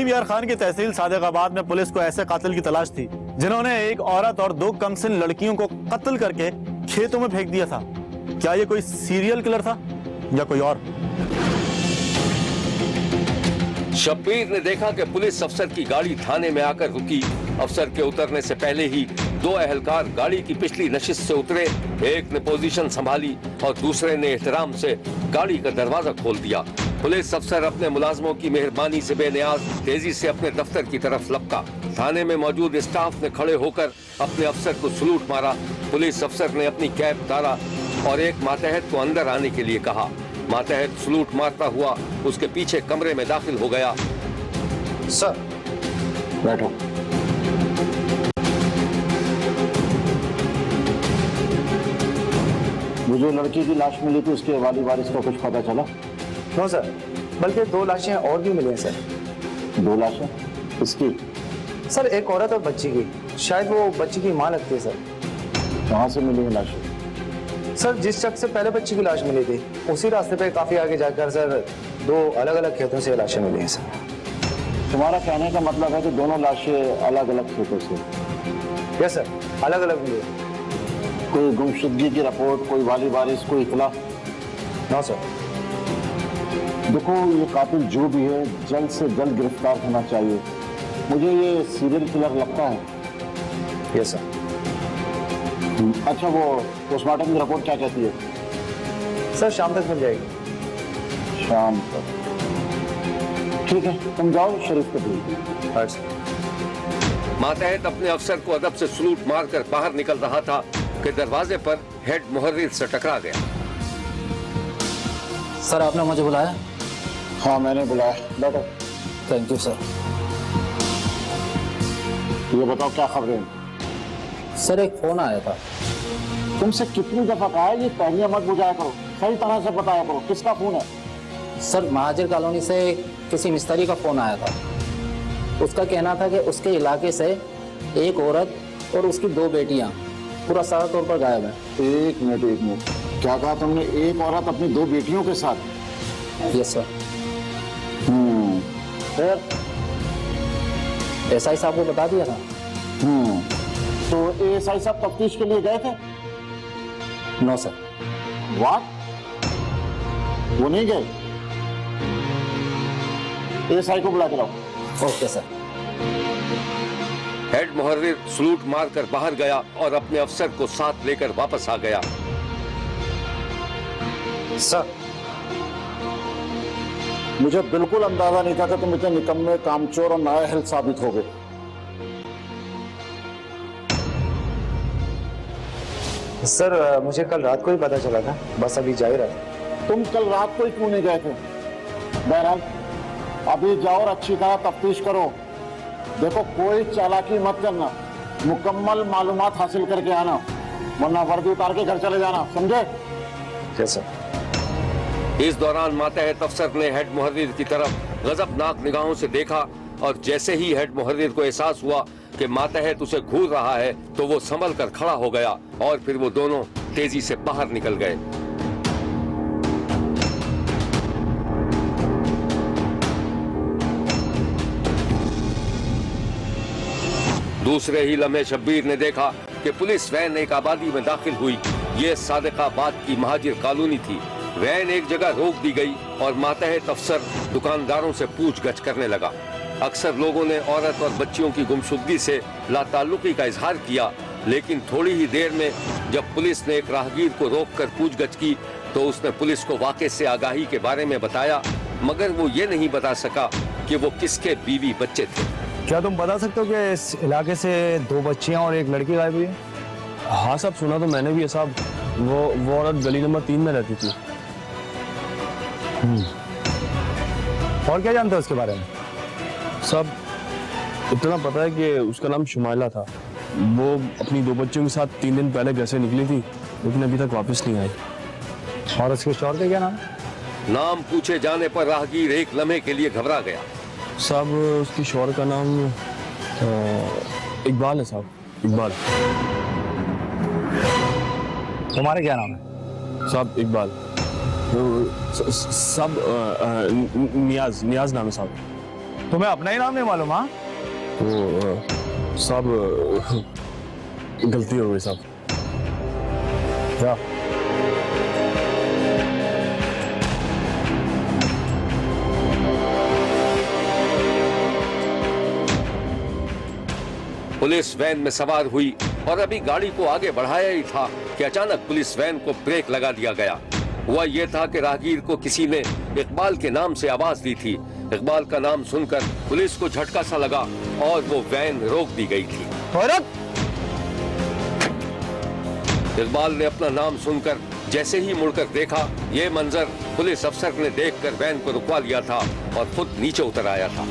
सलीम यार खान की तहसील सादिकाबाद में पुलिस को ऐसे कातिल की तलाश थी जिन्होंने एक औरत और 2 कमसिन लड़कियों को कत्ल करके खेतों में फेंक दिया था। क्या ये कोई सीरियल किलर था या कोई और? शब्बीर ने देखा कि पुलिस अफसर की गाड़ी थाने में आकर रुकी। अफसर के उतरने से पहले ही 2 अहलकार गाड़ी की पिछली नशिस्त से उतरे। एक ने पोजीशन संभाली और दूसरे ने एहतराम से गाड़ी का दरवाजा खोल दिया। पुलिस अफसर अपने मुलाजमों की मेहरबानी से बेनियाज तेजी से अपने दफ्तर की तरफ लपका। थाने में मौजूद स्टाफ ने खड़े होकर अपने अफसर को सलूट मारा। पुलिस अफसर ने अपनी कैप उतारा और एक मातहत को अंदर आने के लिए कहा। मातहत सलूट मारता हुआ उसके पीछे कमरे में दाखिल हो गया। सर बैठो। वो जो लड़की की लाश मिली थी उसके वाली वारिस को कुछ पता चला? नो सर, बल्कि 2 लाशें और भी मिली हैं सर। 2 लाशें? किसकी? सर एक औरत और बच्ची की, शायद वो बच्ची की माँ लगती है सर। कहाँ से मिली है लाशें? सर जिस शख्स से पहले बच्ची की लाश मिली थी उसी रास्ते पे काफी आगे जाकर सर 2 अलग अलग खेतों से लाशें मिली हैं सर। तुम्हारा कहने का मतलब है कि दोनों लाशें अलग अलग खेतों से? यस सर, अलग अलग मिली है। कोई गुमशुदगी की रिपोर्ट, कोई वाली वारिस, कोई इतला? No sir. देखो ये कातिल जो भी है जल्द से जल्द गिरफ्तार होना चाहिए। मुझे ये सीरियल किलर लगता है। Yes sir. अच्छा वो पोस्टमार्टम की रिपोर्ट क्या कहती है? सर शाम तक मिल जाएगी। शाम तक? ठीक है, तुम जाओ शरीफ को भेज। अच्छा। मातहत अपने अफसर को अदब से सलूट मारकर बाहर निकल रहा था कि दरवाजे पर हेड मुहर्रिर से टकरा गया। सर आपने मुझे बुलाया? हाँ मैंने बुलाया, बैठो। Thank you sir. ये बताओ क्या खबरें हैं? सर एक फोन आया था। तुमसे कितनी दफा कहा है ये पहनिया मत बुझाया करो, सही तरह से बताया करो किसका फोन है? सर महाजिर कॉलोनी से किसी मिस्त्री का फोन आया था। उसका कहना था कि उसके इलाके से एक औरत और उसकी 2 बेटियां पूरा सारा तौर पर गायब है। एक मिनट, क्या कहा तुमने? एक औरत अपनी 2 बेटियों के साथ? Yes sir. फिर? एसआई साहब को बता दिया था। तो एएसआई साहब तफ्तीश के लिए गए थे? No sir. वाट? वो नहीं गए? एएसआई को बुला के लाओ। Okay sir. हेड मुहर्रिर सलूट मारकर बाहर गया और अपने अफसर को साथ लेकर वापस आ गया। सर मुझे बिल्कुल अंदाजा नहीं था कि तुम इतने निकम्मे, कामचोर और नाअहल साबित हो गए। सर मुझे कल रात को ही पता चला था, बस अभी जा ही रहा। तुम कल रात को ही क्यों नहीं गए थे? बहरहाल अभी जाओ और अच्छी तरह तफ्तीश करो। देखो कोई चालाकी मत करना, मुकम्मल मालूमात हासिल करके आना, वरना वर्दी उतार के घर चले जाना, समझे? Yes sir. इस दौरान मातहत अफसर ने हेड मुहर्रिर की तरफ गजबनाक निगाहों से देखा और जैसे ही हेड मुहर्रिर को एहसास हुआ कि मातहत उसे घूर रहा है तो वो संभल कर खड़ा हो गया और फिर वो दोनों तेजी से बाहर निकल गए। दूसरे ही लम्हे शब्बीर ने देखा कि पुलिस वैन एक आबादी में दाखिल हुई। ये सादिकाबाद की महाजिर कॉलोनी थी। वैन एक जगह रोक दी गई और मातहत अफसर दुकानदारों से पूछगछ करने लगा। अक्सर लोगों ने औरत और बच्चियों की गुमशुदगी से लाताल्लुकी का इजहार किया, लेकिन थोड़ी ही देर में जब पुलिस ने एक राहगीर को रोककर पूछगछ की तो उसने पुलिस को वाक़े से आगाही के बारे में बताया, मगर वो ये नहीं बता सका कि वो किसके बीवी बच्चे थे। क्या तुम बता सकते हो कि इस इलाके से 2 बच्चियां और एक लड़की गायब हुई है? हाँ साहब, सुना तो मैंने भी है साहब। वो औरत गली नंबर 3 में रहती थी। और क्या जानते हो उसके बारे में? साहब इतना पता है कि उसका नाम शुमाइला था। वो अपनी 2 बच्चियों के साथ 3 दिन पहले घर से निकली थी, लेकिन अभी तक वापस नहीं आई। और उसके शौहर का क्या नाम? नाम पूछे जाने पर राहगीर एक लम्हे के लिए घबरा गया। साहब उसकी शौहर का नाम इकबाल है साहब, इकबाल। तुम्हारा क्या नाम है? साहब इकबाल। साहब नियाज नाम है साहब। तुम्हें अपना ही नाम नहीं मालूम? हाँ, तो साहब गलती हो गई साहब। जा। पुलिस वैन में सवार हुई और अभी गाड़ी को आगे बढ़ाया ही था कि अचानक पुलिस वैन को ब्रेक लगा दिया गया। हुआ ये था कि राहगीर को किसी ने इकबाल के नाम से आवाज दी थी। इकबाल का नाम सुनकर पुलिस को झटका सा लगा और वो वैन रोक दी गई थी। इकबाल ने अपना नाम सुनकर जैसे ही मुड़कर देखा, ये मंजर पुलिस अफसर ने देखकर वैन को रुकवा लिया था और खुद नीचे उतर आया था।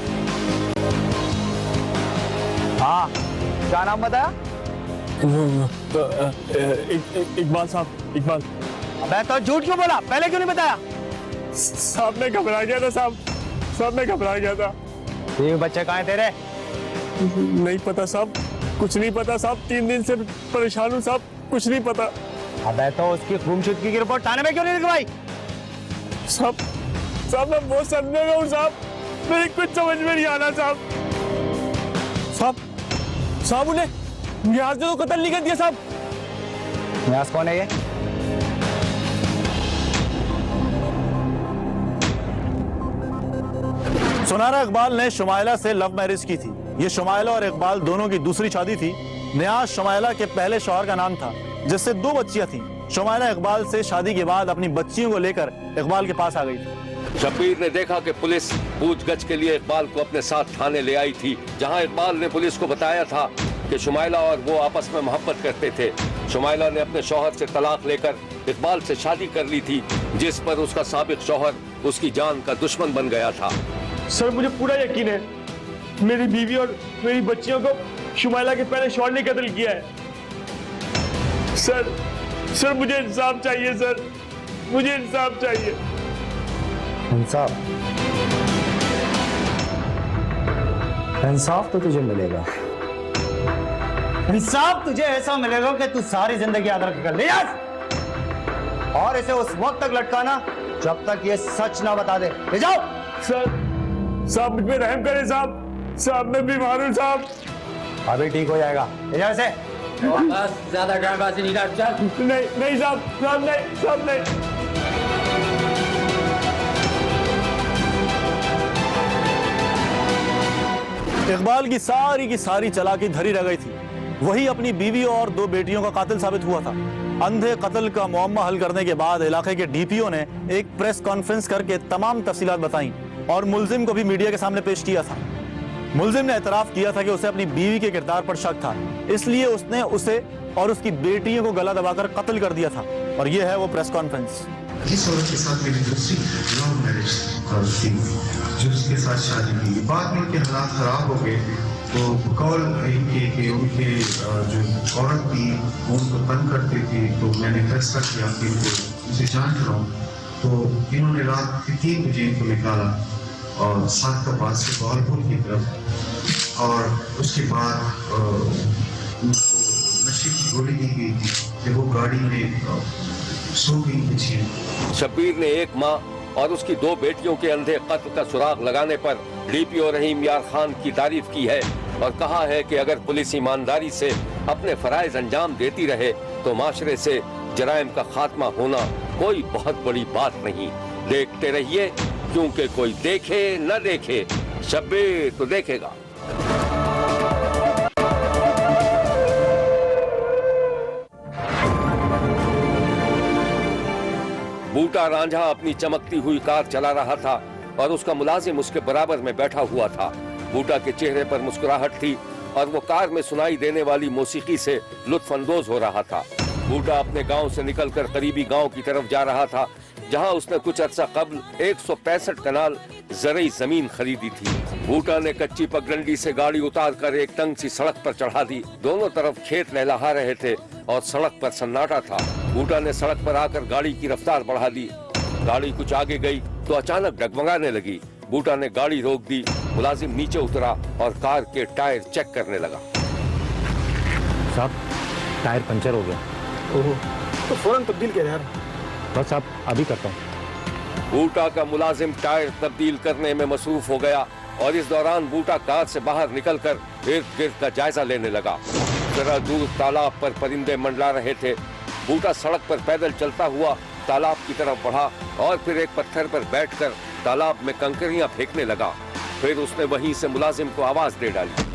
हाँ, क्या नाम बताया? इकबाल साहब, इकबाल। अबे तो झूठ क्यों बोला? पहले क्यों नहीं बताया? साहब मैं घबरा गया था साहब, साहब मैं घबरा गया था। ये बच्चे कहाँ हैं तेरे? नहीं पता साहब, कुछ नहीं पता साहब, 3 दिन से परेशान हूँ साहब, कुछ नहीं पता। अबे तो उसकी गुमशुदगी की रिपोर्ट थाने में क्यों नहीं लिखवाई? साहब, साहब मैं बहुत सदमे में हूँ साहब, मेरी कुछ समझ में नहीं आ रहा साहब। साहब, साहब उन्हें न्याज ने तो कत्ल नहीं कर दिया साहब। न्याज कौन है ये? सुनारा इकबाल ने शुमाइला से लव मैरिज की थी। ये शुमाइला और इकबाल दोनों की दूसरी शादी थी। नियाज शुमाइला के पहले शौहर का नाम था, जिससे 2 बच्चियां थीं। शुमाइला इकबाल से शादी के बाद अपनी बच्चियों को लेकर इकबाल के पास आ गई थी। शब्बीर ने देखा कि पुलिस पूछगछ के लिए इकबाल को अपने साथ थाने ले आई थी, जहां इकबाल ने पुलिस को बताया था कि शुमाइला और वो आपस में मोहब्बत करते थे। शुमाइला ने अपने शौहर से तलाक लेकर इकबाल से शादी कर ली थी, जिस पर उसका साबिक शौहर उसकी जान का दुश्मन बन गया था। सर मुझे पूरा यकीन है, मेरी बीवी और मेरी बच्चियों को शुमाइला के पहले शौहर ने कत्ल किया है। सर मुझे इंसाफ चाहिए सर, मुझे इंसाफ चाहिए। इंसाफ? इंसाफ तो तुझे मिलेगा। इंसाफ तुझे ऐसा मिलेगा कि तू सारी जिंदगी याद रखेगा। ले जा और इसे उस वक्त तक लटकाना जब तक ये सच ना बता दे। ले जाओ। साहब मुझ पे रहम करें साहब, साहब मैं बीमार हूँ साहब। अभी ठीक हो जाएगा। ले जा इसे। बस ज्यादा ड्रामेबाजी नहीं कर, चल। नहीं साहब, साहब नहीं, साहब नहीं। इकबाल की सारी चालाकी धरी रह गई थी। वही अपनी बीवी और 2 बेटियों का कातिल साबित हुआ था। अंधे कत्ल का मुअम्मा हल करने के बाद इलाके के डीपीओ ने एक प्रेस कॉन्फ्रेंस करके तमाम तफसीलात बताई और मुलजिम को भी मीडिया के सामने पेश किया था। मुलजिम ने एतराफ किया था कि उसे अपनी बीवी के किरदार पर शक था, इसलिए उसने उसे और उसकी बेटियों को गला दबाकर कत्ल कर दिया था। और यह है वो प्रेस कॉन्फ्रेंस। इस औरत के साथ मेरी दूसरी लव मैरिज थी, जो उसके साथ शादी की। बाद में उनके हालात खराब हो गए, तो कॉल कि उनके जो औरत थी वो उनको तंग करती थी, तो मैंने फैसला किया कि उनसे जान छुड़ाऊं। तो इन्होंने रात के 3 बजे इनको निकाला और 7 का पास से बहालपुर की तरफ, और उसके बाद उनको नशे की गोली दी गई थी कि वो गाड़ी में सो गई थी। शब्बीर ने एक माँ और उसकी 2 बेटियों के अंधे कत्ल का सुराग लगाने पर डीपीओ रहीम यार खान की तारीफ की है और कहा है कि अगर पुलिस ईमानदारी से अपने फराइज अंजाम देती रहे तो माशरे से जराइम का खात्मा होना कोई बहुत बड़ी बात नहीं। देखते रहिए, क्योंकि कोई देखे न देखे, शब्बीर तो देखेगा। बूटा रांझा अपनी चमकती हुई कार चला रहा था और उसका मुलाजिम उसके बराबर में बैठा हुआ था। बूटा के चेहरे पर मुस्कुराहट थी और वो कार में सुनाई देने वाली मौसीकी से लुत्फअंदोज हो रहा था। बूटा अपने गांव से निकलकर करीबी गांव की तरफ जा रहा था, जहां उसने कुछ अर्सा कब्ल 165 कनाल ज़रई जमीन खरीदी थी। बूटा ने कच्ची पगडंडी से गाड़ी उतारकर एक तंग सी सड़क पर चढ़ा दी। दोनों तरफ खेत लहलहा रहे थे और सड़क पर सन्नाटा था। बूटा ने सड़क पर आकर गाड़ी की रफ्तार बढ़ा दी। गाड़ी कुछ आगे गई तो अचानक डगमगाने लगी। बूटा ने गाड़ी रोक दी। मुलाजिम नीचे उतरा और कार के टायर चेक करने लगा। साहब, टायर पंचर हो गया। ओहो, तो फौरन तब्दील कर यार। बस साहब, अभी करता हूँ। बूटा का मुलाजिम टायर तब्दील करने में मसरूफ हो गया और इस दौरान बूटा कार से बाहर निकलकर इर्द गिर्द का जायजा लेने लगा। जरा दूर तालाब पर परिंदे मंडरा रहे थे। बूटा सड़क पर पैदल चलता हुआ तालाब की तरफ बढ़ा और फिर एक पत्थर पर बैठकर तालाब में कंकरियां फेंकने लगा। फिर उसने वहीं से मुलाजिम को आवाज दे डाली।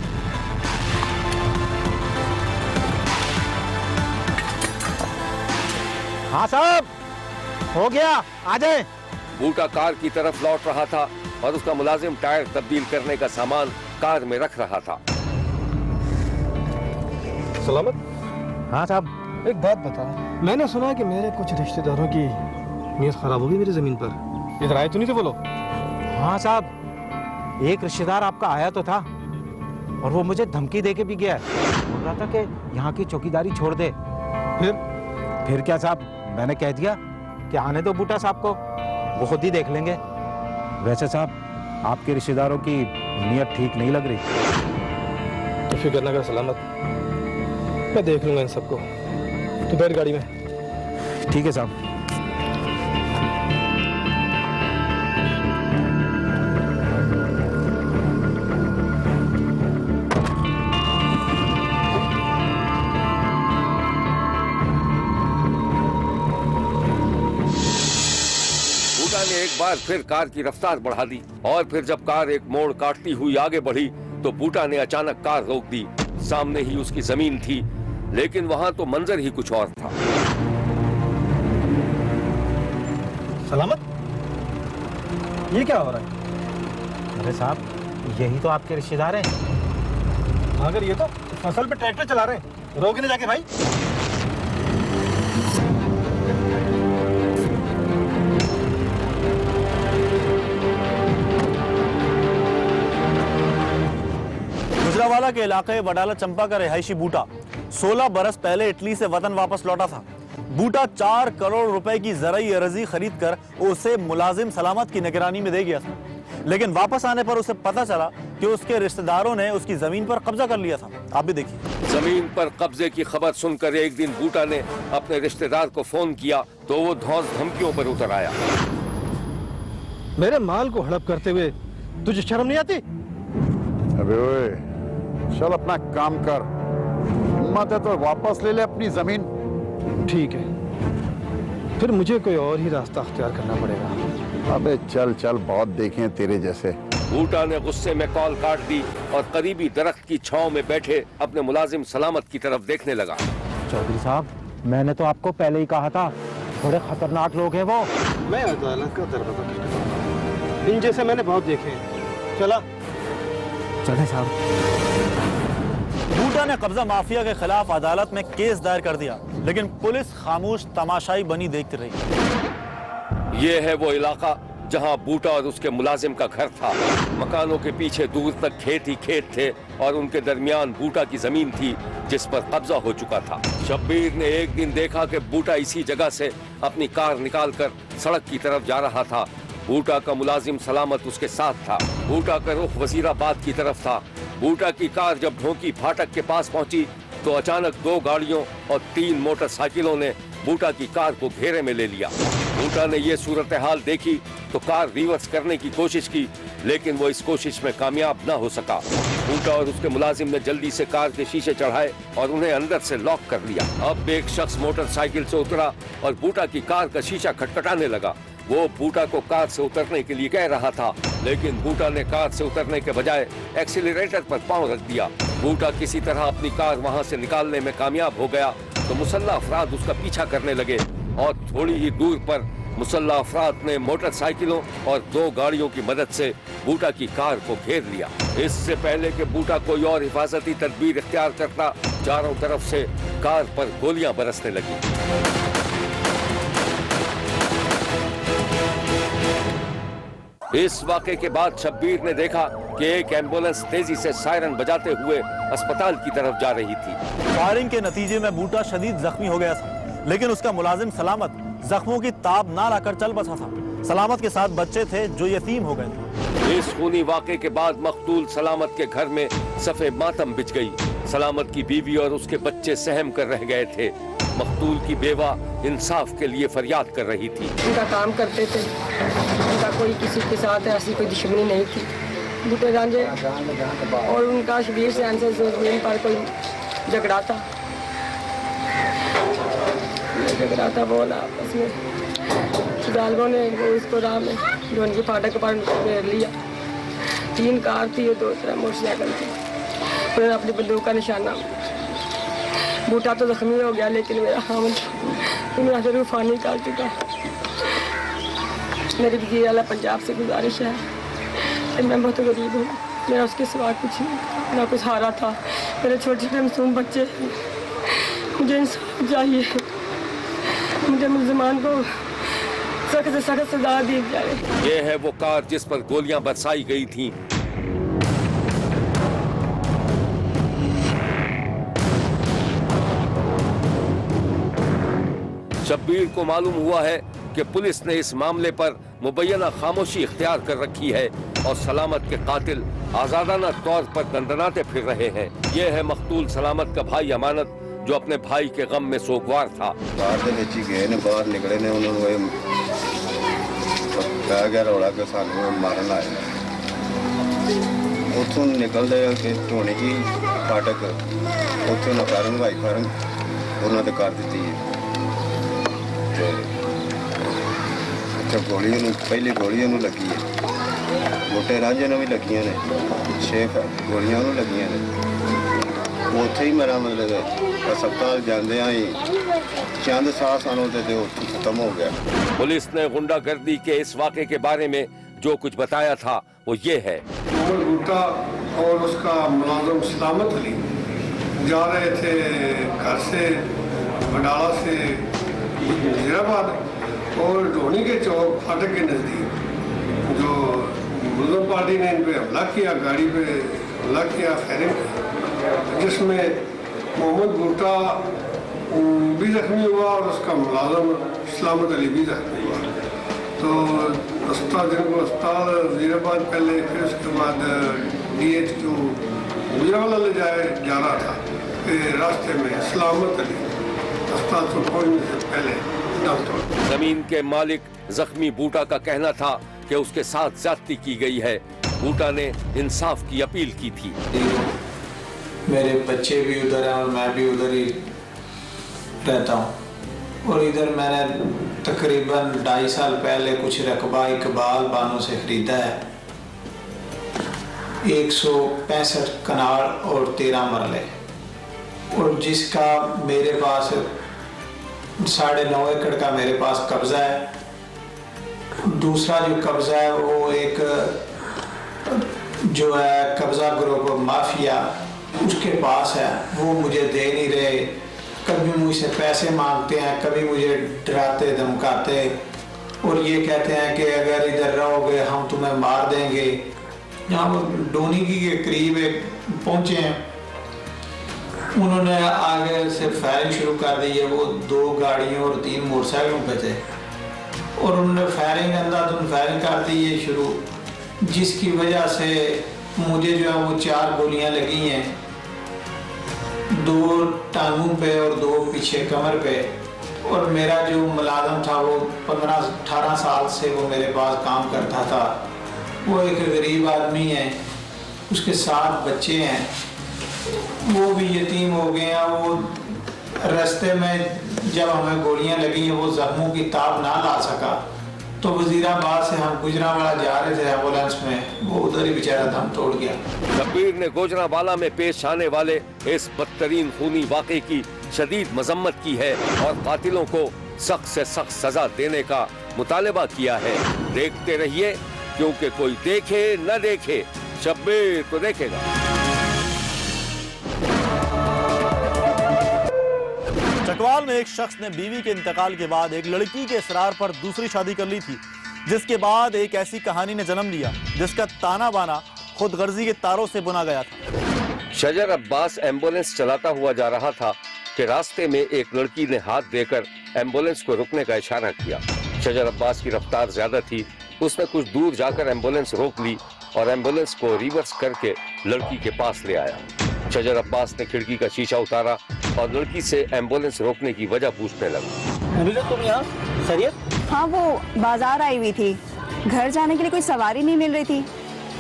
हाँ साहब, हो गया, आ जाए। बूटा कार की तरफ लौट रहा था और उसका मुलाजिम टायर तब्दील करने का सामान कार में रख रहा था। सलामत। हाँ साहब। एक बात बता, मैंने सुना कि मेरे कुछ रिश्तेदारों की नीयत खराब हो गई मेरी जमीन पर। इधर आए तो नहीं थे वो लोग? हाँ साहब, एक रिश्तेदार आपका आया तो था और वो मुझे धमकी देके भी गया। बोल रहा था कि यहाँ की चौकीदारी छोड़ दे। फिर क्या साहब, मैंने कह दिया कि आने दो बूटा साहब को, वो खुद ही देख लेंगे। वैसे साहब, आपके रिश्तेदारों की नीयत ठीक नहीं लग रही। तो फिक्र ना कर सलामत, मैं देख लूंगा इन सबको। तो बैठ गाड़ी में। ठीक है साहब। बूटा ने एक बार फिर कार की रफ्तार बढ़ा दी और फिर जब कार एक मोड़ काटती हुई आगे बढ़ी तो बूटा ने अचानक कार रोक दी। सामने ही उसकी जमीन थी, लेकिन वहां तो मंजर ही कुछ और था। सलामत, ये क्या हो रहा है? अरे साहब, यही तो आपके रिश्तेदार हैं। अगर ये तो फसल पे ट्रैक्टर चला रहे हैं, रोके नहीं जाके भाई। गुजरावाला के इलाके वडाला चंपा का रिहायशी बूटा 16 बरस पहले इटली से वतन वापस लौटा था। बूटा 4 करोड़ रुपए की जराई अरजी खरीद कर उसे मुलाजिम सलामत की निगरानी में दे गया था, लेकिन वापस आने पर उसे पता चला कि उसके रिश्तेदारों ने उसकी जमीन पर कब्जा कर लिया था। आप भी देखिए। जमीन पर कब्जे की खबर सुनकर एक दिन बूटा ने अपने रिश्तेदार को फोन किया तो वो धौंस धमकियों पर उतर आया। मेरे माल को हड़प करते हुए तुझे शर्म नहीं आती? अबे ओए, चल अपना काम कर। हिम्मत है तो वापस ले ले अपनी जमीन। ठीक है, फिर मुझे कोई और ही रास्ता अख्तियार करना पड़ेगा। अबे चल चल, बहुत देखे हैं तेरे जैसे। बूटा ने गुस्से में कॉल काट दी और करीबी दरख्त की छांव में बैठे अपने मुलाजिम सलामत की तरफ देखने लगा। चौधरी साहब, मैंने तो आपको पहले ही कहा था, बड़े खतरनाक लोग हैं वो। मैं अदालत का दरवाजा खटखटाऊंगा। इन जैसे मैंने बहुत देखे हैं। चला चले साहब। बूटा ने कब्जा माफिया के खिलाफ अदालत में केस दायर कर दिया, लेकिन पुलिस खामोश तमाशाई बनी देखती रही। ये है वो इलाका जहां बूटा और उसके मुलाजिम का घर था। मकानों के पीछे दूर तक खेत ही खेत थे और उनके दरमियान बूटा की जमीन थी जिस पर कब्जा हो चुका था। शब्बीर ने एक दिन देखा कि बूटा इसी जगह से अपनी कार निकालकर सड़क की तरफ जा रहा था। बूटा का मुलाजिम सलामत उसके साथ था। बूटा का रुख वजीराबाद की तरफ था। बूटा की कार जब ढोंकी फाटक के पास पहुंची तो अचानक 2 गाड़ियों और 3 मोटरसाइकिलों ने बूटा की कार को घेरे में ले लिया। बूटा ने यह सूरत हाल देखी तो कार रिवर्स करने की कोशिश की, लेकिन वो इस कोशिश में कामयाब न हो सका। बूटा और उसके मुलाजिम ने जल्दी से कार के शीशे चढ़ाए और उन्हें अंदर से लॉक कर लिया। अब एक शख्स मोटरसाइकिल से उतरा और बूटा की कार का शीशा खटखटाने लगा। वो बूटा को कार से उतरने के लिए कह रहा था, लेकिन बूटा ने कार से उतरने के बजाय एक्सीलरेटर पर पांव रख दिया। बूटा किसी तरह अपनी कार वहां से निकालने में कामयाब हो गया तो मुसल्ला अफराद उसका पीछा करने लगे और थोड़ी ही दूर पर मुसल्ला अफराद ने मोटरसाइकिलों और 2 गाड़ियों की मदद से बूटा की कार को घेर लिया। इससे पहले कि बूटा कोई और हिफाजती तदबीर इख्तियार करता, चारों तरफ से कार पर गोलियां बरसने लगी। इस वाक़े के बाद शब्बीर ने देखा कि एक एम्बुलेंस तेजी से सायरन बजाते हुए अस्पताल की तरफ जा रही थी। फायरिंग के नतीजे में बूटा शदीद जख्मी हो गया था, लेकिन उसका मुलाजिम सलामत जख्मों की ताब ना लाकर चल बसा था। सलामत के साथ बच्चे थे जो यतीम हो गए थे। इस खूनी वाक़े के बाद मकतूल सलामत के घर में सफ़े मातम बिछ गई। सलामत की बीवी और उसके बच्चे सहम कर रह गए थे। मकतूल की बेवा इंसाफ के लिए फरियाद कर रही थी। उनका काम करते थे, उनका कोई किसी के साथ ऐसी कोई दुश्मनी नहीं थी। बूटे रांझे और उनका शबीर से आंसर से ज़मीन पर कोई झगड़ा था, बोला आपस में जालमों ने वो इसको राह में जो उनकी फाटक पर घेर लिया। 3 कार थी और 2 मोटरसाइकिल थी। उन्होंने अपनी बंदूक का निशाना, बूटा तो जख्मी हो गया लेकिन मेरा हामिद मेरा जरूर फानी कर चुका। मेरी वज़ीर आला पंजाब से गुजारिश है कि मैं बहुत गरीब हूँ, मेरा उसके सिवा कुछ नहीं, ना कुछ हारा था। मेरे छोटे छोटे मासूम बच्चे, मुझे इंसाफ चाहिए, मुझे मुल्ज़िमान को सख्त से सख्त सजा दी जाए। ये है वो कार जिस पर गोलियां बरसाई गई थीं। शब्बीर को मालूम हुआ है कि पुलिस ने इस मामले पर मुबैना खामोशी इख्तियार कर रखी है और सलामत के कातिल आजादाना तौर पर दंदनाते फिर रहे हैं। ये है मकतूल सलामत का भाई अमानत, जो अपने भाई के गम में सोगवार था। बाहर निकले ने उन्होंने रौला के सानू मारन आए, उतों निकलते कि ढोने की फाटक उतों ना फायरिंग हवाई फायरिंग उन्होंने कर दी है। गोली पहली गोली लगी है, बूटे रांझे ने भी लगियां ने, 6 गोलियां लगियां ने। उत्थे ही मेरा मतलब अस्पताल जाते ही चंद सांस आने तो खत्म हो गया। पुलिस ने गुंडागर्दी के इस वाक़े के बारे में जो कुछ बताया था वो ये है। मोहम्मद भुट्टा और उसका मुलाजिम सलामत अली जा रहे थे घर से बडाला से वजीराबाद और ढोनी के चौक फाटक के नज़दीक जो मुस्लिम पार्टी ने इन पे हमला किया, गाड़ी पे हमला किया फायरिंग, जिसमें मोहम्मद भुट्टा भी जख्मी हुआ और उसका मुलाजिम सलामत अली भी जख्मी हुआ। तो जिनको अस्पताल वजीराबाद पहले, फिर उसके बाद DHQ गुजरावाला ले जा रहा था, फिर रास्ते में सलामत अली अस्पताल से पहुंचने से पहले दम तोड़। जमीन के मालिक जख्मी बूटा का कहना था कि उसके साथ ज्यादती की गई है। बूटा ने इंसाफ की अपील की थी। मेरे बच्चे भी उधर हैं और मैं भी उधर ही रहता हूँ, और इधर मैंने तकरीबन 2.5 साल पहले कुछ रकबा इकबाल बानों से ख़रीदा है। 165 कनाल और 13 मरले, और जिसका मेरे पास 9.5 एकड़ का मेरे पास कब्ज़ा है। दूसरा जो कब्ज़ा है वो एक जो है कब्ज़ा ग्रुप माफिया उसके पास है, वो मुझे दे नहीं रहे। कभी मुझसे पैसे मांगते हैं, कभी मुझे डराते धमकाते और ये कहते हैं कि अगर इधर रहोगे हम तुम्हें मार देंगे। यहाँ डोनी के करीब पहुँचे हैं, उन्होंने आगे से फायरिंग शुरू कर दी है। वो 2 गाड़ियों और 3 मोटरसाइकिलों पे थे और उन्होंने फायरिंग अंधाधुंध फायरिंग कर दी है शुरू, जिसकी वजह से मुझे जो है वो 4 गोलियां लगी हैं, 2 टांगों पे और 2 पीछे कमर पे। और मेरा जो मुलाजिम था वो 15-18 साल से वो मेरे पास काम करता था। वो एक गरीब आदमी है, उसके 7 बच्चे हैं, वो भी यतीम हो गए हैं। वो रास्ते में जब हमें गोलियां लगी हैं वो जख्मों की ताब ना ला सका, तो वजीराबाद से हम गुजरावाला जा रहे थे एम्बुलेंस में, वो उधर ही बेचारा दम तोड़ गया। शब्बीर ने गुजरावाला में पेश आने वाले इस बदतरीन खूनी वाक़े की शदीद मजम्मत की है और कातिलों को सख्त से सख्त सजा देने का मुतालबा किया है। देखते रहिए, क्योंकि कोई देखे न देखे, शब्बीर तो देखेगा। चटवाल में एक शख्स ने बीवी के इंतकाल के बाद एक लड़की के इसरार पर दूसरी शादी कर ली थी, जिसके बाद एक ऐसी कहानी ने जन्म लिया जिसका ताना बाना खुद गर्जी के तारों से बुना गया था। शजर अब्बास एम्बुलेंस चलाता हुआ जा रहा था कि रास्ते में एक लड़की ने हाथ देकर एम्बुलेंस को रुकने का इशारा किया। शजर अब्बास की रफ्तार ज्यादा थी, उसने कुछ दूर जाकर एम्बुलेंस रोक ली और एम्बुलेंस को रिवर्स करके लड़की के पास ले आया। शजर अब्बास ने खिड़की का शीशा उतारा और लड़की से एम्बुलेंस रोकने की वजह पूछने लगा। तुम यहाँ खैरियत? हाँ, वो बाजार आई हुई थी, घर जाने के लिए कोई सवारी नहीं मिल रही थी,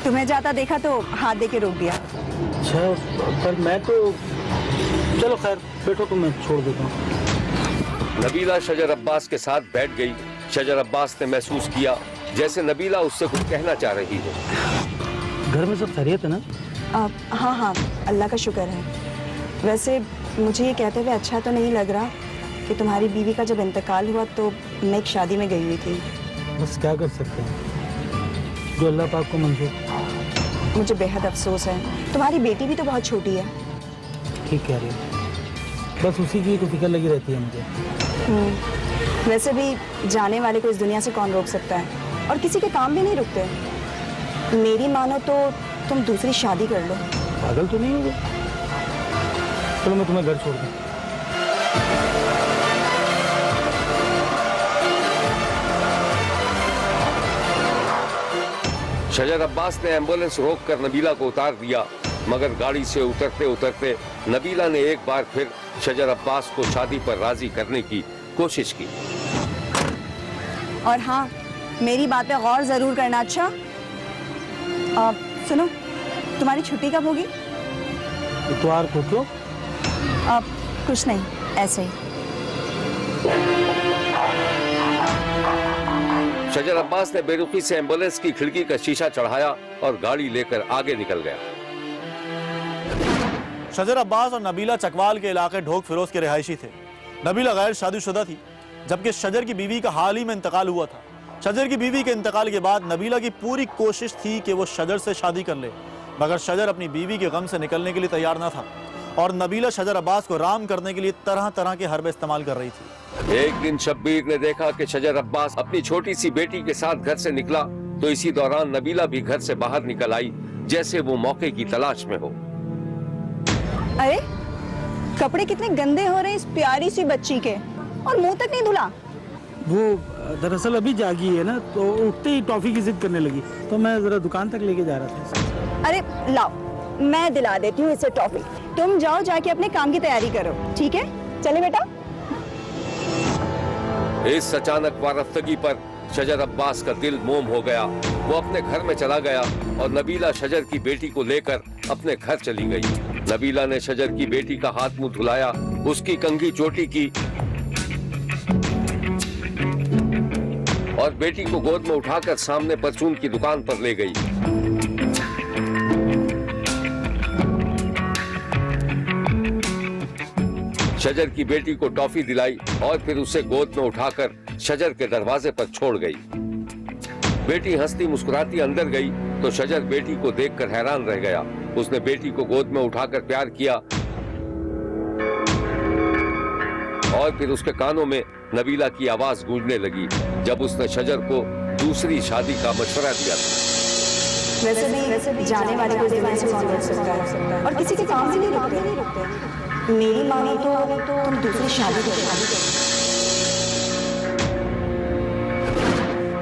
तुम्हें जाता देखा तो हाथ दे के रोक दिया। अच्छा, पर मैं तो, चलो खैर बैठो, तो मैं छोड़ देता हूँ। नबीला शजर अब्बास के साथ बैठ गई। शजर अब्बास ने महसूस किया जैसे नबीला उससे कुछ कहना चाह रही हो। घर में सब खैरियत है ना? हाँ हाँ, अल्लाह का शुक्र है। वैसे मुझे ये कहते हुए अच्छा तो नहीं लग रहा कि तुम्हारी बीवी का जब इंतकाल हुआ तो मैं एक शादी में गई हुई थी। बस क्या कर सकते हैं, जो अल्लाह पाक को मंजूर। मुझे बेहद अफसोस है। तुम्हारी बेटी भी तो बहुत छोटी है। ठीक कह रही हो, बस उसी की तो फिक्र लगी रहती है मुझे। वैसे भी जाने वाले को इस दुनिया से कौन रोक सकता है, और किसी के काम भी नहीं रुकते। मेरी मानो तो तुम दूसरी शादी कर लो। पागल तो नहीं होगे? चलो मैं तुम्हें घर छोड़ दूं। शजर अब्बास ने एम्बुलेंस रोककर नबीला को उतार दिया, मगर गाड़ी से उतरते उतरते नबीला ने एक बार फिर शजर अब्बास को शादी पर राजी करने की कोशिश की। और हाँ, मेरी बात पे गौर जरूर करना। अच्छा सुनो, तुम्हारी छुट्टी कब होगी? इतवार को। क्यों? कुछ नहीं, ऐसे ही। शजर अब्बास ने बेरुखी से एम्बुलेंस की खिड़की का शीशा चढ़ाया और गाड़ी लेकर आगे निकल गया। शजर अब्बास और नबीला चकवाल के इलाके ढोक फिरोज के रिहायशी थे। नबीला गैर शादीशुदा थी, जबकि शजर की बीवी का हाल ही में इंतकाल हुआ था। शजर की बीवी के इंतकाल के बाद नबीला की पूरी कोशिश थी कि वो शजर से शादी कर ले, मगर शजर अपनी बीवी के गम से निकलने के लिए तैयार न था और नबीला शजर अब्बास को राम करने के लिए तरह तरह के हरबे इस्तेमाल कर रही थी। एक दिन शब्बीर ने देखा कि शजर अब्बास अपनी छोटी सी बेटी के साथ घर से निकला, तो इसी दौरान नबीला भी घर से बाहर निकल आई, जैसे वो मौके की तलाश में हो। अरे कपड़े कितने गंदे हो रहे हैं इस प्यारी सी बच्ची के, और मुंह तक नहीं धुला। वो दरअसल अभी जागी है ना, तो उठते ही टॉफी की जिद करने लगी, तो मैं जरा दुकान तक लेके जा रहा था। अरे लाओ, मैं दिला देती हूँ इसे टॉफी। तुम जाओ, जाके अपने काम की तैयारी करो, ठीक है? चले बेटा। इस अचानक वारफ्तगी पर शजर अब्बास का दिल मोम हो गया। वो अपने घर में चला गया और नबीला शजर की बेटी को लेकर अपने घर चली गई। नबीला ने शजर की बेटी का हाथ मुंह धुलाया, उसकी कंघी चोटी की और बेटी को गोद में उठाकर सामने परचून की दुकान पर ले गई। शजर की बेटी को टॉफी दिलाई और फिर उसे गोद में उठाकर शजर के दरवाजे पर छोड़ गई। बेटी हंसती मुस्कुराती अंदर गई तो शजर बेटी को देखकर हैरान रह गया। उसने बेटी को गोद में उठाकर प्यार किया और फिर उसके कानों में नबीला की आवाज गूंजने लगी जब उसने शजर को दूसरी शादी का मशवरा दिया था। वैसे भी जाने वाले को इस दुनिया से कौन रोक सकता है, और किसी के काम भी नहीं रुकते। मेरी मानो तो तुम दूसरी शादी करो।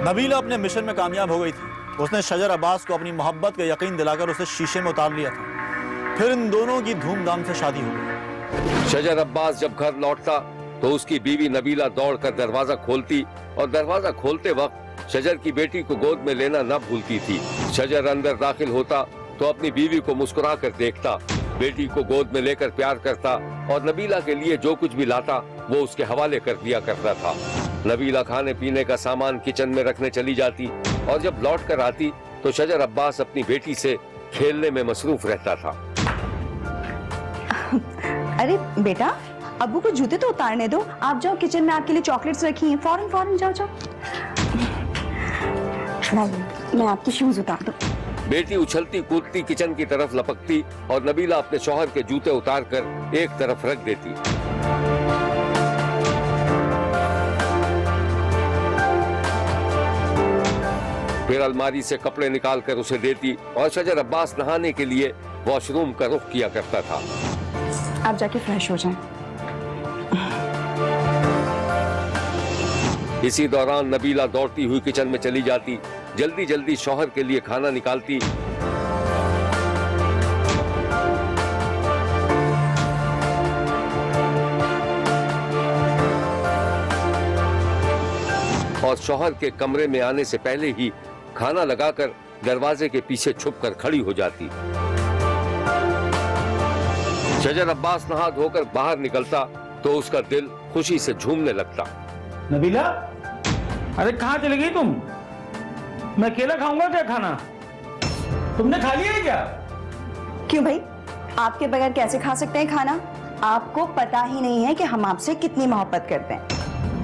नबीला अपने मिशन में कामयाब हो गई थी। उसने शजर अब्बास को अपनी मोहब्बत का यकीन दिलाकर उसे शीशे में उतार लिया था। फिर इन दोनों की धूमधाम से शादी हो गई। शजर अब्बास जब घर लौटता तो उसकी बीवी नबीला दौड़कर दरवाजा खोलती और दरवाजा खोलते वक्त शजर की बेटी को गोद में लेना न भूलती थी। शजर अंदर दाखिल होता तो अपनी बीवी को मुस्कुरा कर देखता, बेटी को गोद में लेकर प्यार करता और नबीला के लिए जो कुछ भी लाता वो उसके हवाले कर दिया करता था। नबीला खाने पीने का सामान किचन में रखने चली जाती और जब लौट कर आती तो शजर अब्बास अपनी बेटी से खेलने में मसरूफ रहता था। अरे बेटा, अब्बू को जूते तो उतारने दो। आप जाओ, किचन में आपके लिए चॉकलेट्स रखी हैं। फौरन फौरन जाओ जाओ। मैं आपके शूज उतार दूं। बेटी उछलती कूदती किचन की तरफ लपकती और नबीला अपने शौहर के जूते उतारकर एक तरफ रख देती। फिर अलमारी से कपड़े निकालकर उसे देती और शजर अब्बास नहाने के लिए वॉशरूम का रुख किया करता था। आप जाके फ्रेश हो जाएं। इसी दौरान नबीला दौड़ती हुई किचन में चली जाती, जल्दी जल्दी शौहर के लिए खाना निकालती और शौहर के कमरे में आने से पहले ही खाना लगाकर दरवाजे के पीछे छुपकर खड़ी हो जाती। शजर अब्बास नहा धोकर बाहर निकलता तो उसका दिल खुशी से झूमने लगता। नबीला, अरे कहाँ चली गई तुम? मैं अकेला खाऊंगा क्या खाना? तुमने खा लिया है क्या? क्यों भाई, आपके बगैर कैसे खा सकते हैं खाना? आपको पता ही नहीं है कि हम आपसे कितनी मोहब्बत करते हैं।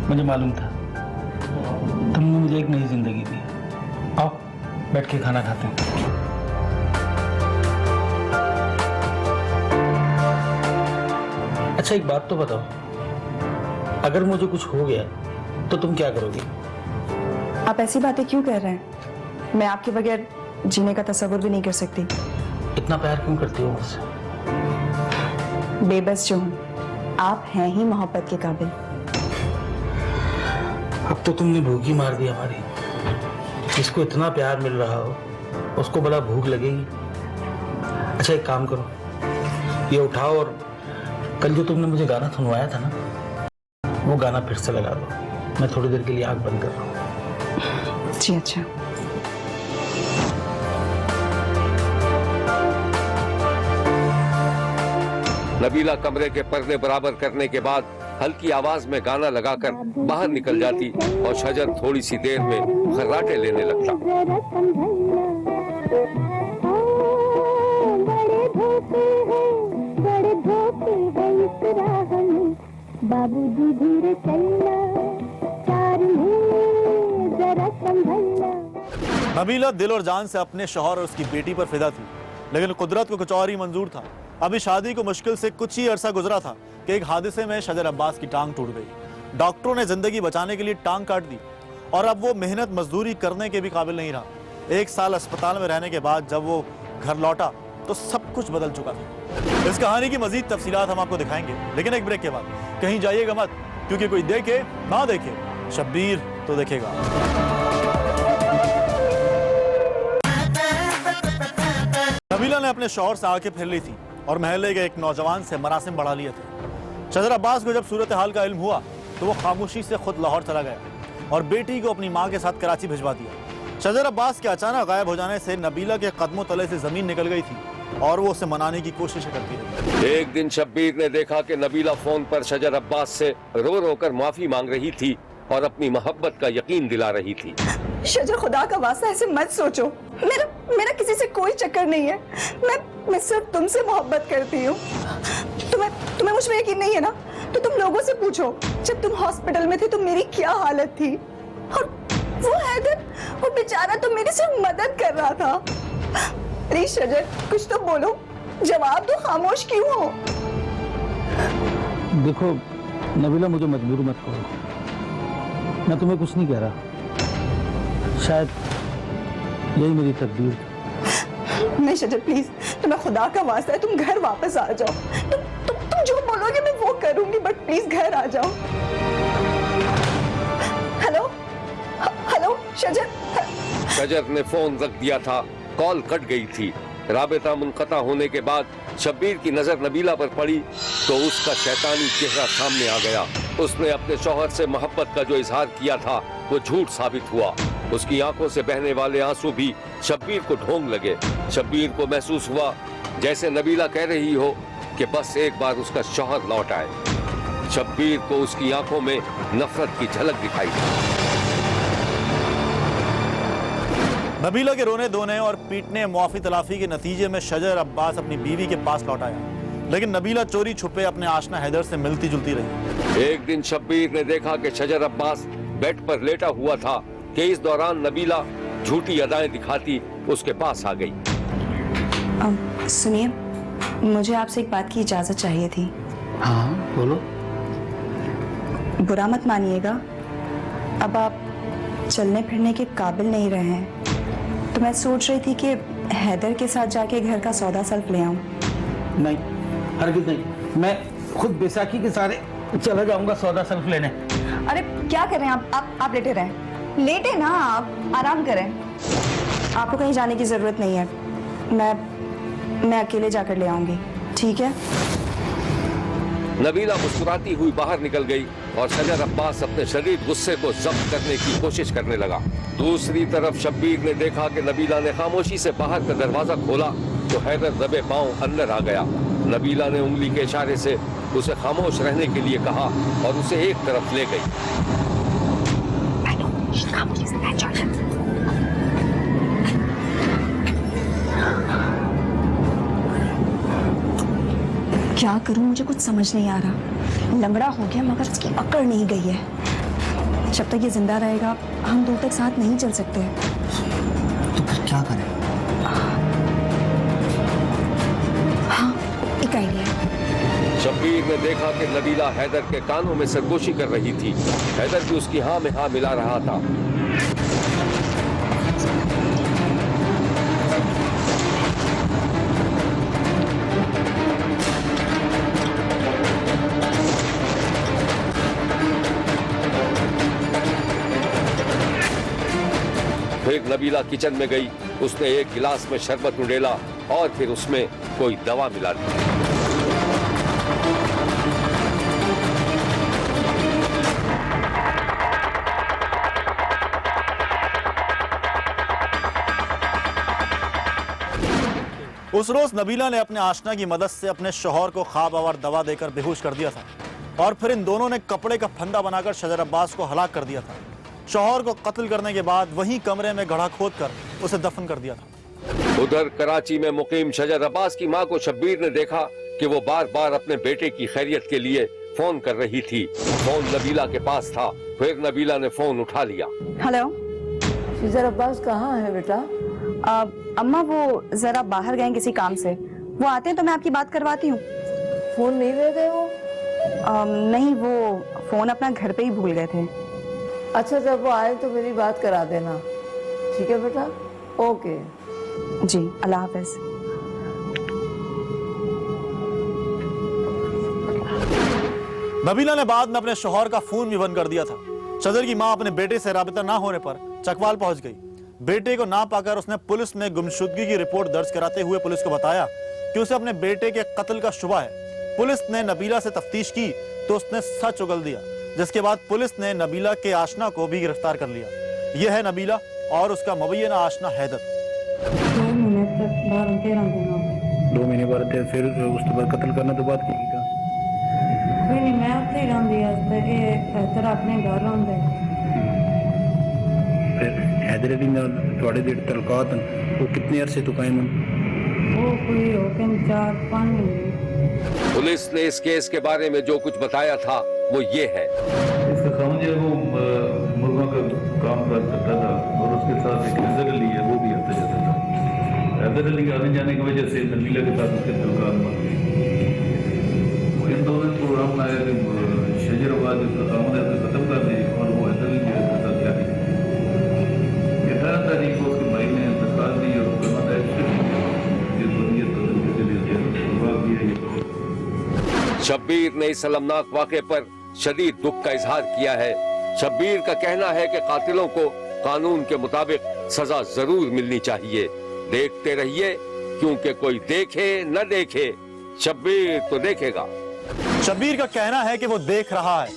मुझे मालूम था, तुमने मुझे एक नई जिंदगी दी। आओ बैठ के खाना खाते हैं। अच्छा एक बात तो बताओ, अगर मुझे कुछ हो गया तो तुम क्या करोगी? आप ऐसी बातें क्यों कर रहे हैं? मैं आपके बगैर जीने का तस्वीर भी नहीं कर सकती। इतना प्यार क्यों करती हो मुझसे? बेबस जो हूं, आप हैं ही मोहब्बत के काबिल। अब तो तुमने भूख ही मार दी हमारी। जिसको इतना प्यार मिल रहा हो उसको बड़ा भूख लगेगी। अच्छा एक काम करो, ये उठाओ और कल जो तुमने मुझे गाना सुनवाया था ना, वो गाना फिर से लगा दो। मैं थोड़ी देर के लिए आंख बंद कर रहा हूँ। जी अच्छा। नबीला कमरे के पर्दे बराबर करने के बाद हल्की आवाज में गाना लगाकर बाहर निकल जाती और शजर थोड़ी सी देर में खर्राटे लेने लगता। बाबूजी धीरे चलना, चार में जरा संभलना। नबीला दिल और जान से अपने शौहर और उसकी बेटी पर फिदा थी, लेकिन कुदरत को कुछ और ही मंजूर था। अभी शादी को मुश्किल से कुछ ही अरसा गुजरा था कि एक हादसे में शजर अब्बास की टांग टूट गई। डॉक्टरों ने जिंदगी बचाने के लिए टांग काट दी और अब वो मेहनत मजदूरी करने के भी काबिल नहीं रहा। 1 साल अस्पताल में रहने के बाद जब वो घर लौटा तो सब कुछ बदल चुका था। इस कहानी की मजीद तफसीलात हम आपको दिखाएंगे, लेकिन एक ब्रेक के बाद। कहीं जाइएगा मत, क्योंकि कोई देखे ना देखे, शब्बीर तो देखेगा। नबीला ने अपने शौहर से आंखें फेर ली थी और महल्ले के एक नौजवान से मरासिम बढ़ा लिए थे। शजर अब्बास को जब सूरत हाल का इल्म हुआ तो वो खामोशी से खुद लाहौर चला गया और बेटी को अपनी मां के साथ कराची भिजवा दिया। शजर अब्बास के अचानक गायब हो जाने से नबीला के कदमों तले से जमीन निकल गई थी और वो उसे मनाने की कोशिश करती रही। एक दिन शब्बीर ने देखा कि नबीला फोन पर शजर अब्बास से रो रो कर माफी मांग रही थी और अपनी मोहब्बत का यकीन दिला रही थी। शजर, खुदा का वास्ता ऐसे मत सोचो। मेरा किसी से कोई चक्कर नहीं है। मैं सिर्फ तुमसे मोहब्बत करती हूँ। तुम्हें मुझ में यकीन नहीं है ना? तो तुम लोगों से पूछो, जब तुम हॉस्पिटल में थे तो मेरी क्या हालत थी। और वो हैदर, वो बेचारा तो मेरी सिर्फ मदद कर रहा था। अरे शजर, कुछ तो बोलो, जवाब दो, खामोश क्यों हो? देखो नबीला, मुझे मजबूर मत करो। मैं तुम्हें कुछ नहीं कह रहा, शायद यही मेरी तकदीर। नहीं शजर प्लीज, तुम्हें खुदा का वास्ता है, तुम घर वापस आ जाओ। तुम जो बोलोगे मैं वो करूंगी, बट प्लीज घर आ जाओ। हेलो हेलो शजर। शजर ने फोन रख दिया था, कॉल कट गई थी। राबता मुनक़ता होने के बाद शब्बीर की नजर नबीला पर पड़ी तो उसका शैतानी चेहरा सामने आ गया। उसने अपने शौहर से मोहब्बत का जो इजहार किया था वो झूठ साबित हुआ। उसकी आंखों से बहने वाले आंसू भी शब्बीर को ढोंग लगे। शब्बीर को महसूस हुआ जैसे नबीला कह रही हो कि बस एक बार उसका शौहर लौट आए। शब्बीर को उसकी आंखों में नफरत की झलक दिखाई दी। नबीला के रोने धोने और पीटने मुआफी तलाफी के नतीजे में शजर अब्बास अपनी बीवी के पास लौट आया, लेकिन नबीला चोरी छुपे अपने आशना हैदर से मिलती जुलती रही। एक दिन शब्बीर ने देखा कि शजर अब्बास बेड पर लेटा हुआ था कि इस दौरान नबीला झूठी अदाएं दिखाती उसके पास आ गई। सुनिए, मुझे आपसे एक बात की इजाजत चाहिए थी। हाँ बोलो। बुरा मत मानिएगा, अब आप चलने फिरने के काबिल नहीं रहे हैं, तो मैं सोच रही थी कि हैदर के साथ जाके घर का सौदा सल्फ ले आऊं। नहीं, हरगिज़ नहीं। मैं खुद बैसाखी के सारे चला जाऊंगा सौदा सल्फ लेने। अरे क्या कर रहे हैं आप लेटे रहें। लेटे ना, आप आराम करें। आपको कहीं जाने की जरूरत नहीं है, मैं अकेले जाकर ले आऊंगी, ठीक है? नबीला मुस्कुराती हुई बाहर निकल गई और शजर अब्बास अपने शदीद गुस्से को जब्त करने की कोशिश करने लगा। दूसरी तरफ शब्बीर ने देखा कि नबीला ने खामोशी से बाहर का दरवाजा खोला तो हैदर दबे पांव अंदर आ गया। नबीला ने उंगली के इशारे से उसे खामोश रहने के लिए कहा और उसे एक तरफ ले गई। क्या करूं, मुझे कुछ समझ नहीं आ रहा। लंगड़ा हो गया मगर उसकी अकड़ नहीं गई है। जब तक ये जिंदा रहेगा हम दूर तक साथ नहीं चल सकते। तो फिर क्या करें? हाँ, एक आइडिया। शब्बीर ने देखा कि नबीला हैदर के कानों में सरगोशी कर रही थी। हैदर भी उसकी हाँ में हाँ मिला रहा था। फिर नबीला किचन में गई। उसने एक गिलास में शरबत उंडेला और फिर उसमें कोई दवा मिला दी। उस रोज नबीला ने अपने आशना की मदद से अपने शौहर को ख्वाब आवर दवा देकर बेहोश कर दिया था और फिर इन दोनों ने कपड़े का फंदा बनाकर शजर अब्बास को हलाक कर दिया था। शौहर को कत्ल करने के बाद वहीं कमरे में गड्ढा खोदकर उसे दफन कर दिया था। उधर कराची में मुकीम शजर अब्बास की मां को शब्बीर ने देखा कि वो बार बार अपने बेटे की खैरियत के लिए फोन कर रही थी। फोन नबीला के पास था। फिर नबीला ने फोन उठा लिया। हेलो, शजर अब्बास कहाँ है बेटा? अम्मा वो जरा बाहर गए किसी काम से, वो आते हैं तो मैं आपकी बात करवाती हूँ। फोन नहीं दे गए वो? नहीं, वो फोन अपना घर पे ही भूल गए थे। अच्छा, जब वो आए तो मेरी बात करा देना, ठीक है बेटा? ओके जी, अल्लाह हाफिज। नबीला ने बाद में अपने शौहर का फोन भी बंद कर दिया था। शजर की मां अपने बेटे से राबिता ना होने पर चकवाल पहुंच गई। बेटे को ना पाकर उसने पुलिस में गुमशुदगी की रिपोर्ट दर्ज कराते हुए पुलिस को बताया कि उसे अपने बेटे के कत्ल का शुबा है। पुलिस ने नबीला से तफ्तीश की तो उसने सच उगल दिया, जिसके बाद पुलिस ने नबीला के आशना को भी गिरफ्तार कर लिया। यह है नबीला और उसका मुबैना आशना हैदर। 2 महीने बाद फिर उस तो बाद कत्ल करना तो बात की नहीं, मैं उत्थे ही रहंदी हैदर अपने घर रहंदे। फिर हैदर अली नाल ਤੁਹਾਡੇ ਦੇ ਤਲਕਾਤ वो कितने अरसे तो कायम हैं? वो कोई हो के 4-5 महीने। पुलिस ने इस केस के बारे में जो कुछ बताया था वो ये है। इसका खामन जो है वो मुर्गा का काम कर सकता था और उसके साथ एक हैदर अली है वो भी आता जाता था। हैदर अली के आने जाने की वजह से नबीला के साथ उसके तलकात बन गए। इन दोनों प्रोग्राम में आया कि शजराबाद आमद है खत्म कर दी और वो हैदर अली के साथ जारी 18 तारीख को उसके भाई ने दरखास्त दी और शब्बीर ने इस अलमनाक वाक़े पर शदीद दुख का इजहार किया है। शब्बीर का कहना है कि कातिलों को कानून के मुताबिक सजा जरूर मिलनी चाहिए। देखते रहिए, क्योंकि कोई देखे न देखे शब्बीर तो देखेगा। शब्बीर का कहना है कि वो देख रहा है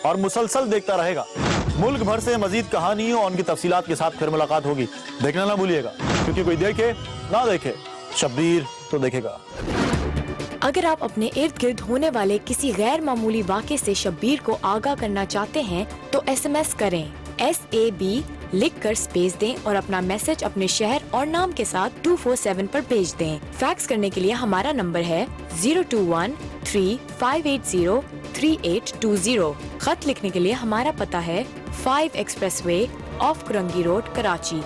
और मुसलसल देखता रहेगा। मुल्क भर से मजीद कहानियों और उनकी तफसीलात के साथ फिर मुलाकात होगी। देखना ना भूलिएगा, क्योंकि कोई देखे ना देखे शब्बीर तो देखेगा। अगर आप अपने इर्द गिर्द होने वाले किसी गैर मामूली वाक़े से शब्बीर को आगाह करना चाहते हैं तो SMS करें SAB लिखकर स्पेस दें और अपना मैसेज अपने शहर और नाम के साथ 247 पर भेज दें। फैक्स करने के लिए हमारा नंबर है 021-3580-3820। खत लिखने के लिए हमारा पता है 5 expressway of Korangi road, Karachi.